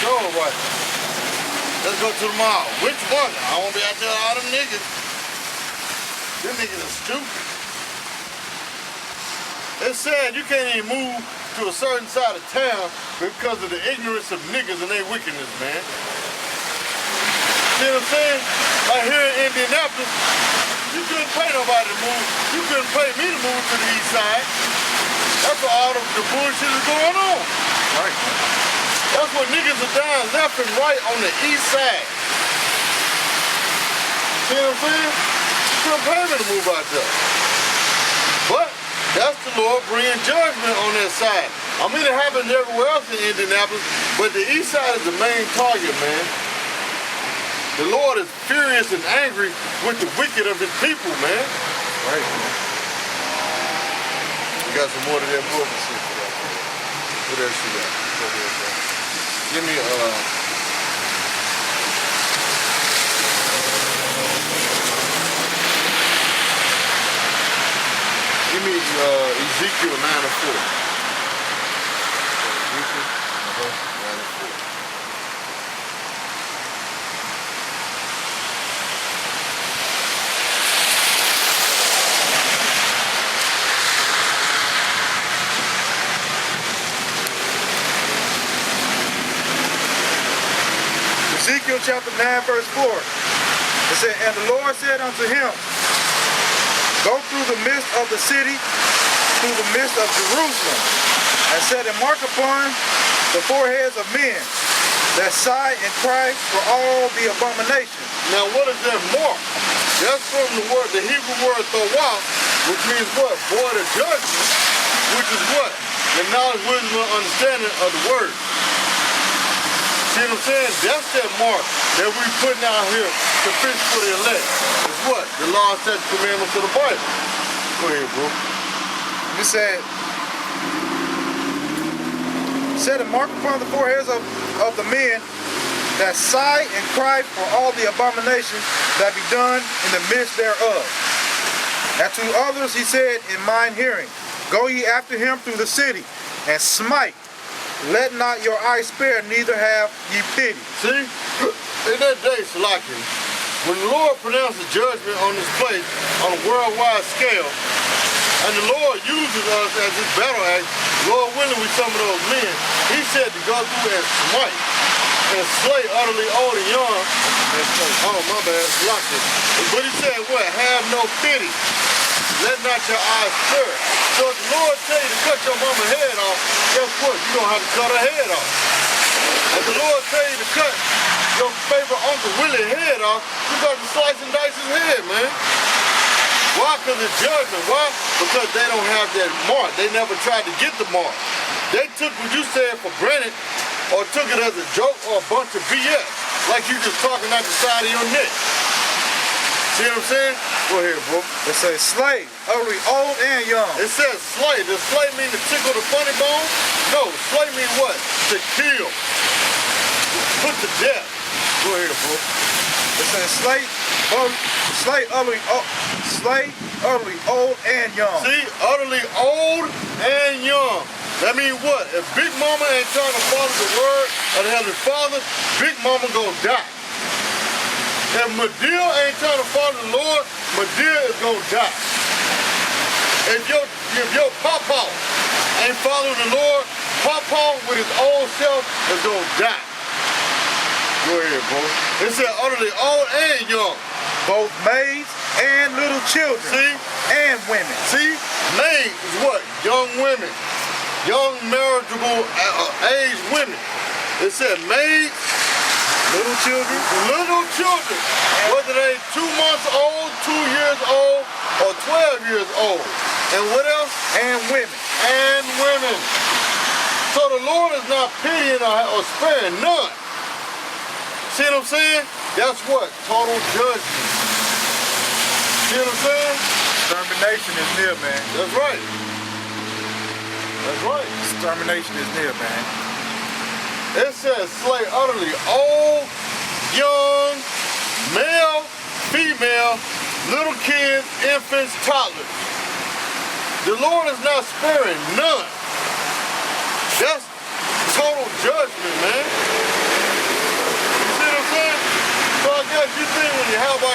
sure right. Let's go to the mall. Which one? I won't be out there with all them niggas. Them niggas are stupid. It's sad you can't even move to a certain side of town because of the ignorance of niggas and their wickedness, man. See what I'm saying? Like here in Indianapolis, you couldn't pay nobody to move. You couldn't pay me to move to the east side. That's where all the bullshit is going on. Right. That's what niggas are dying left and right on the east side. See what I'm saying? You couldn't pay me to move out there. But that's the Lord bringing judgment on that side. I mean, it happens everywhere else in Indianapolis, but the east side is the main target, man. The Lord is furious and angry with the wicked of his people, man. Right. We got some more of that book. What else you got? Give me Ezekiel 9 and 4. Ezekiel 9 and 4. Ezekiel chapter 9 verse 4. It said, and the Lord said unto him, go through the midst of the city, through the midst of Jerusalem, and set a mark upon the foreheads of men that sigh and cry for all the abominations. Now what is that mark? That's from the word, the Hebrew word thawah, which means what? Void of judgment, which is what? The knowledge, wisdom, and understanding of the word. See what I'm saying? That's that mark that we putting out here to fix for the elect. It's what? The law, statutes, commandments of the Bible. Go ahead, bro. You said, set a mark upon the foreheads of the men that sigh and cry for all the abominations that be done in the midst thereof. And to others he said in mine hearing, go ye after him through the city, and smite. Let not your eyes spare, neither have ye pity. See, in that day, Salaki, when the Lord pronounced the judgment on this place on a worldwide scale, and the Lord uses us as his battle axe, Lord willing with some of those men, he said to go through and smite and slay utterly old and young. Oh, my bad, Salaki. But he said what? Have no pity. Let not your eyes spare. So if the Lord tell you to cut your mama's head off, guess what? You're going to have to cut her head off. If the Lord tell you to cut your favorite Uncle Willie's head off, you're going to slice and dice his head, man. Why? Because it's judgment. Why? Because they don't have that mark. They never tried to get the mark. They took what you said for granted or took it as a joke or a bunch of BS. Like you just talking out the side of your neck. See what I'm saying? Go ahead, bro. It says slay, utterly old and young. It says slay. Does slay mean to tickle the funny bone? No, slay mean what? To kill. Put to death. Go ahead, bro. It says slay utterly old and young. See, utterly old and young. That means what? If Big Mama ain't trying to follow the word of the Heavenly Father, Big Mama gonna die. If Medea ain't trying to follow the Lord, Medea is gonna die. If your papa ain't following the Lord, papa with his old self is gonna die. Go ahead, bro. It said utterly old and young. Both maids and little children. See? And women. See? Maids is what? Young women. Young marriageable aged women. It said maids, little children. Little children. Whether they 2 months old, 2 years old, or 12 years old. And what else? And women. And women. So the Lord is not pitying or sparing none. See what I'm saying? That's what? Total judgment. See what I'm saying? Extermination is near, man. That's right. That's right. Extermination is near, man. It says slay utterly old, young, male, female, little kids, infants, toddlers. The Lord is not sparing none. That's total judgment, man.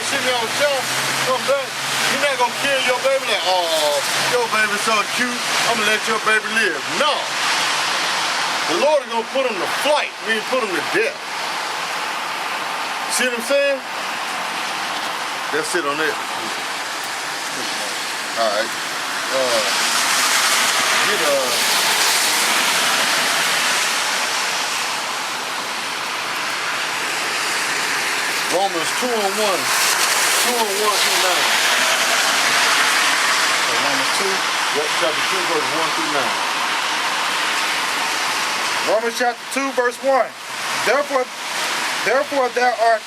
YAHAWASHI come back, you're not gonna kill your baby like, oh, your baby's so cute, I'm gonna let your baby live. No. The Lord is gonna put him to flight, meaning put him to death. See what I'm saying? That's it on that. Alright. Romans 2:1 through 9. So Romans 2. Yep, chapter 2, verse 1 through 9. Romans chapter 2, verse 1. Therefore thou art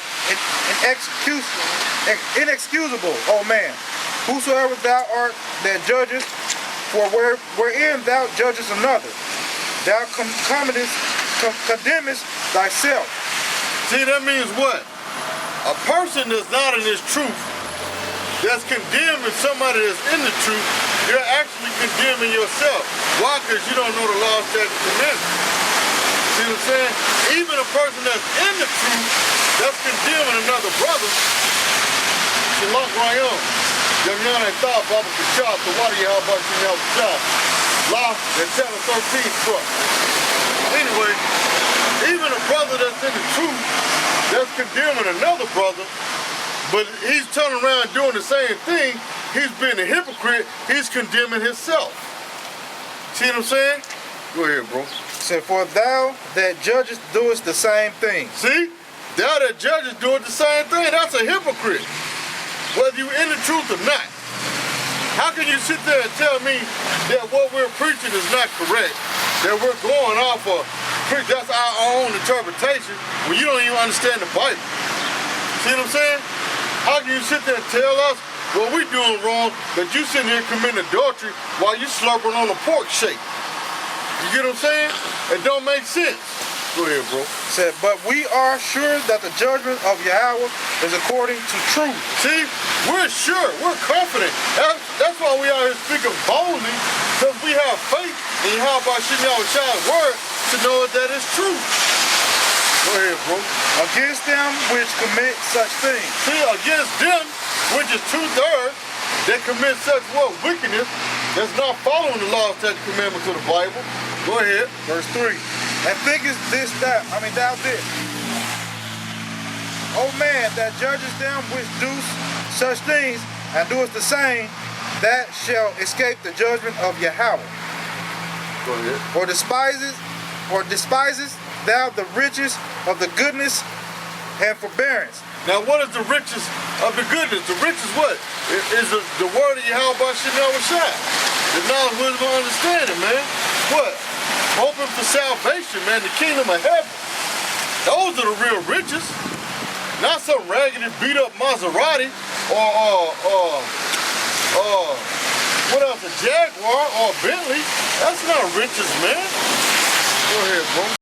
inexcusable, O man, whosoever thou art that judgest, for wherein thou judgest another, thou condemnest thyself. See, that means what? A person that's not in this truth, that's condemning somebody that's in the truth, you're actually condemning yourself. Why? Because you don't know the law, statutes, and commandments. See what I'm saying? Even a person that's in the truth, that's condemning another brother, Shalom Rayom. Yamyana and Thought, Baba Kachab, the water Yahawashi Yahawashi. Law, and chapter 13 book. Anyway, even a brother that's in the truth, that's condemning another brother, but he's turning around doing the same thing, he's being a hypocrite, he's condemning himself. See what I'm saying? Go ahead, bro. Said, for thou that judgest doest the same thing. See? Thou that judges doing the same thing, that's a hypocrite. Whether you're in the truth or not. How can you sit there and tell me that what we're preaching is not correct? That we're going off of, that's our own interpretation, when you don't even understand the Bible? See what I'm saying? How can you sit there and tell us what we're doing wrong, but you sitting here committing adultery while you slurping on a pork shake? You get what I'm saying? It don't make sense. Go ahead, bro. Said, but we are sure that the judgment of Yahweh is according to truth. See, we're sure, we're confident. That's why we are here speaking boldly, because we have faith in Yahawashi Yahawashi's word to know that it's true. Go ahead, bro. Against them which commit such things. See, against them, which is 2/3, that commit such what? Wickedness, that's not following the law, statutes, commandments of the Bible. Go ahead. Verse 3. And thinkest thou this, O man, that judgest them which do such things, and doest the same, that shall escape the judgment of Yahweh. Go ahead. Or despisest thou the riches of the goodness and forbearance. Now, what is the riches of the goodness? The riches what? Is the word of Yahawashi Yahawashi. The knowledge, wisdom, and understanding, man. What? Hoping for salvation, man, the kingdom of heaven. Those are the real riches. Not some raggedy, beat up Maserati or what else, a Jaguar or a Bentley. That's not riches, man. Go ahead, bro.